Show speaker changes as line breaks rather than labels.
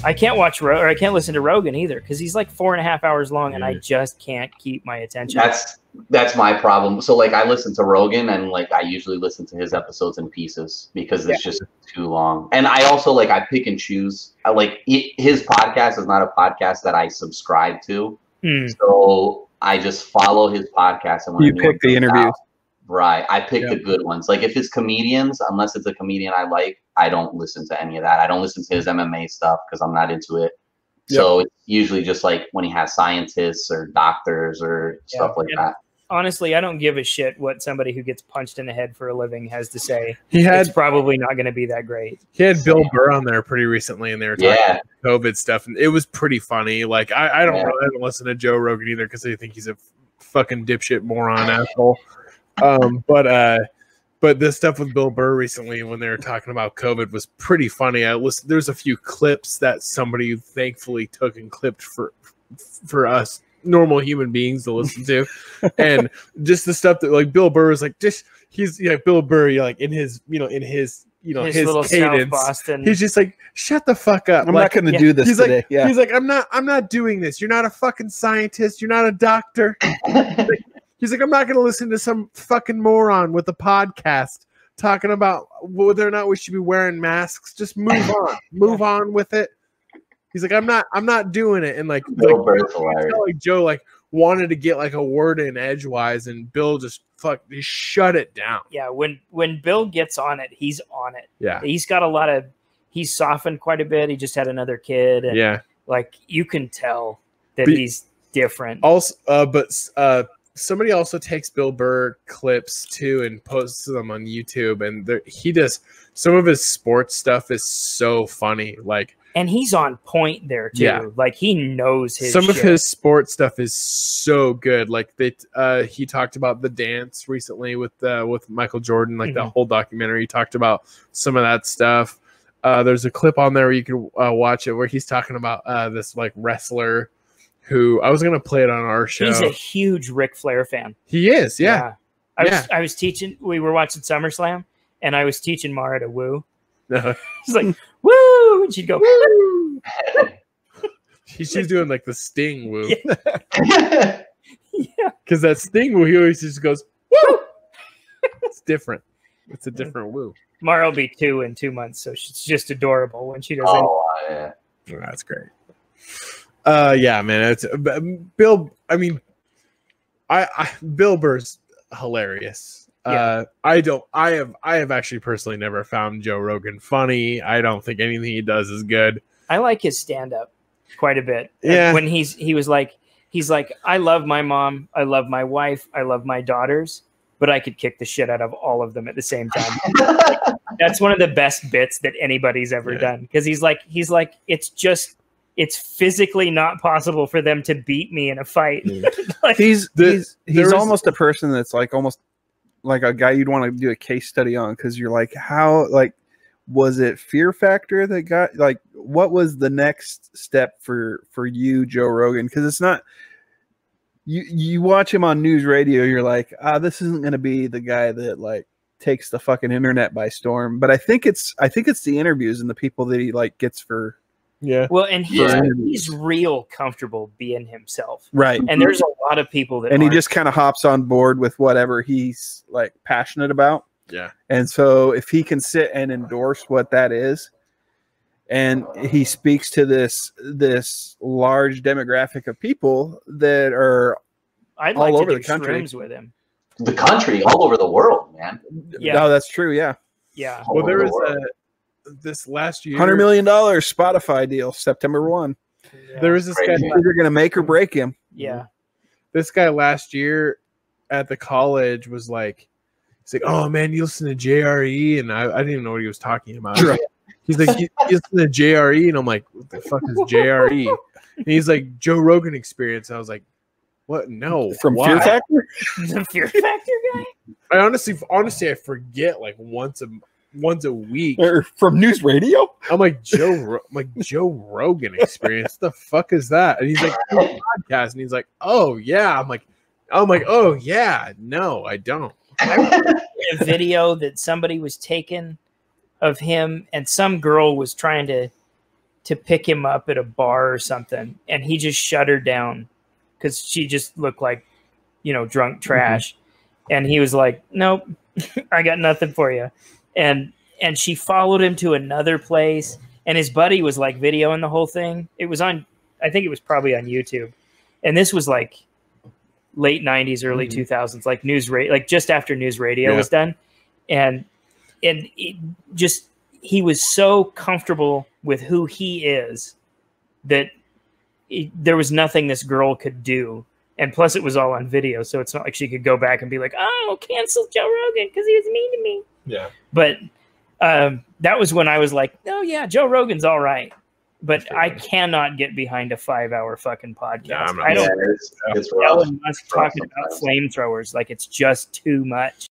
I can't watch or I can't listen to Rogan either because he's like 4.5 hours long, and I just can't keep my attention.
That's my problem. So like I listen to Rogan, and like I usually listen to his episodes in pieces because it's just too long. And I also like I pick and choose. His podcast is not a podcast that I subscribe to, so I just follow his podcast. And when
you pick the interviews.
Right. I pick the good ones. Like if it's comedians, unless it's a comedian I like, I don't listen to any of that. I don't listen to his MMA stuff because I'm not into it. Yep. So it's usually just like when he has scientists or doctors or stuff like that.
Honestly, I don't give a shit what somebody who gets punched in the head for a living has to say. It's probably not going to be that great.
He had Bill Burr on there pretty recently, and they were talking about COVID stuff, and it was pretty funny. Like I don't listen to Joe Rogan either because I think he's a fucking dipshit moron asshole. But this stuff with Bill Burr recently when they were talking about COVID was pretty funny. There's a few clips that somebody thankfully took and clipped for us normal human beings to listen to, and just the stuff that like Bill Burr was like, he's Bill Burr, like in his his little cadence, Boston. He's just like, shut the fuck up.
I'm not going to do this today.
He's like, I'm not doing this. You're not a fucking scientist. You're not a doctor. He's like, I'm not going to listen to some fucking moron with a podcast talking about whether or not we should be wearing masks. Just move on. Move on with it. He's like, I'm not doing it. And like Joe like wanted to get like a word in edgewise, and Bill just shut it down.
Yeah, when Bill gets on it, he's on it.
Yeah.
He's softened quite a bit. He just had another kid. And like you can tell that he's different.
Also, somebody also takes Bill Burr clips too and posts them on YouTube, and he does some of his sports stuff is so funny. Like,
and he's on point there too. Yeah. Like he knows his
of his sports stuff is so good. Like he talked about the dance recently with Michael Jordan, like that whole documentary. He talked about some of that stuff. There's a clip on there where you can watch it where he's talking about this like wrestler who I was going to play it on our show.
He's a huge Ric Flair fan.
He is, yeah.
I was teaching, we were watching SummerSlam, and I was teaching Mara to woo. She's like, woo! And she'd go, woo!
She's doing like the Sting woo. Yeah. Because that Sting woo, he always just goes, woo! It's different. It's a different woo.
Mara will be 2 in 2 months, so she's just adorable when she does it.
Oh, yeah.
Oh, that's great. Yeah, man. It's Bill. I mean, Bill Burr's hilarious. Yeah. I have actually personally never found Joe Rogan funny. I don't think anything he does is good.
I like his stand-up quite a bit.
Yeah.
When he's like, I love my mom, I love my wife, I love my daughters, but I could kick the shit out of all of them at the same time. That's one of the best bits that anybody's ever done. Because he's like, it's physically not possible for them to beat me in a fight. Like,
he's almost a person that's like almost like a guy you'd want to do a case study on, because you're like, how, like, was it fear factor that got, like, what was the next step for you, Joe Rogan? Because it's not, you watch him on news radio, you're like, this isn't going to be the guy that like takes the fucking internet by storm. But I think it's the interviews and the people that he like gets for.
Yeah.
Well, and he's real comfortable being himself.
Right.
And there's a lot of people that
he just kind of hops on board with whatever he's like passionate about.
Yeah.
And so if he can sit and endorse what that is, and he speaks to this large demographic of people that are all over the country
with him.
The country, all over the world, man.
Yeah. No, that's true. Yeah.
Yeah.
Well, there was this last year
$100 million Spotify deal, September 1.
Yeah. There was this guy.
They're going to make or break him.
Yeah.
This guy last year at the college was like, he's like, oh man, you listen to JRE, and I didn't even know what he was talking about.
Sure.
He's like, you listen to JRE, and I'm like, what the fuck is JRE? And he's like, Joe Rogan Experience. I was like, what? No,
from Fear Factor.
The Fear Factor guy.
I honestly, I forget like once a week.
Or from news radio.
I'm like Joe Rogan Experience. What the fuck is that? And he's like, podcast, and he's like, oh yeah. I'm like, oh yeah. No, I don't.
I remember a video that somebody was taking of him, and some girl was trying to to pick him up at a bar or something, and he just shut her down because she just looked like, you know, drunk trash. And he was like, nope, I got nothing for you. And she followed him to another place, and his buddy was like videoing the whole thing. It was on, I think it was probably on YouTube. And this was like late 90s, early 2000s, like like just after news radio was done. And it just, he was so comfortable with who he is that there was nothing this girl could do. And plus it was all on video. So it's not like she could go back and be like, oh, cancel Joe Rogan because he was mean to me.
Yeah.
But that was when I was like, oh yeah, Joe Rogan's all right. But I cannot get behind a 5-hour fucking podcast. I don't.
It's
Elon Musk talking about flamethrowers, like it's just too much.